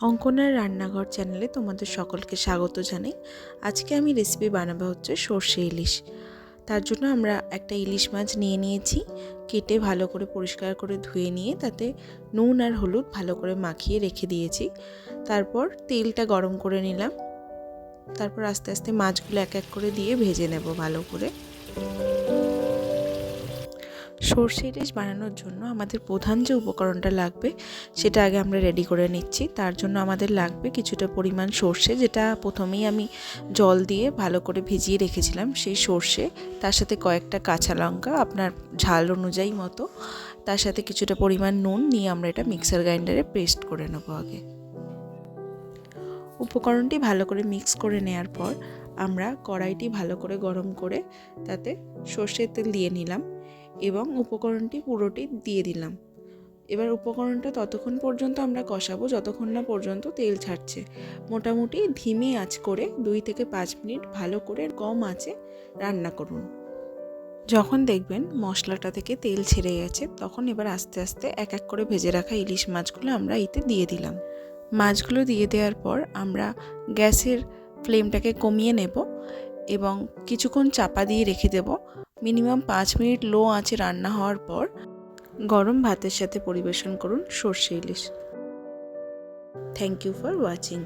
অঙ্কনার রান্নাঘর চ্যানেলে তোমাদের সকলকে স্বাগত জানাই। আজকে আমি রেসিপি বানাবো হচ্ছে সর্ষে ইলিশ। তার জন্য আমরা একটা ইলিশ মাছ নিয়ে নিয়েছি, কেটে ভালো করে পরিষ্কার করে ধুয়ে নিয়ে তাতে নুন আর হলুদ ভালো করে মাখিয়ে রেখে দিয়েছি। তারপর তেলটা গরম করে নিলাম, তারপর আস্তে আস্তে মাছগুলো এক এক করে দিয়ে ভেজে নেব ভালো করে। সর্ষে ইলিশ বানানোর জন্য আমাদের প্রধান যে উপকরণটা লাগবে সেটা আগে আমরা রেডি করে নিচ্ছি। তার জন্য আমাদের লাগবে কিছুটা পরিমাণ সর্ষে, যেটা প্রথমেই আমি জল দিয়ে ভালো করে ভিজিয়ে রেখেছিলাম। সেই সর্ষে, তার সাথে কয়েকটা কাঁচা লঙ্কা আপনার ঝাল অনুযায়ী মতো, তার সাথে কিছুটা পরিমাণ নুন নিয়ে আমরা এটা মিক্সার গ্রাইন্ডারে পেস্ট করে নেব। আগে উপকরণটি ভালো করে মিক্স করে নেওয়ার পর আমরা কড়াইটি ভালো করে গরম করে তাতে সর্ষের তেল দিয়ে নিলাম এবং উপকরণটি পুরোটি দিয়ে দিলাম। এবার উপকরণটা ততক্ষণ পর্যন্ত আমরা কষাবো যতক্ষণ না পর্যন্ত তেল ছাড়ছে। মোটামুটি ধিমে আঁচ করে 2 থেকে 5 মিনিট ভালো করে কম আঁচে রান্না করুন। যখন দেখবেন মশলাটা থেকে তেল ছেড়ে গেছে, তখন এবার আস্তে আস্তে এক এক করে ভেজে রাখা ইলিশ মাছগুলো আমরা এতে দিয়ে দিলাম। মাছগুলো দিয়ে দেওয়ার পর আমরা গ্যাসের ফ্লেমটাকে কমিয়ে নেব এবং কিছুক্ষণ চাপা দিয়ে রেখে দেব। মিনিমাম 5 মিনিট লো আঁচে রান্না হওয়ার পর গরম ভাতের সাথে পরিবেশন করুন সর্ষে ইলিশ। Thank you for watching.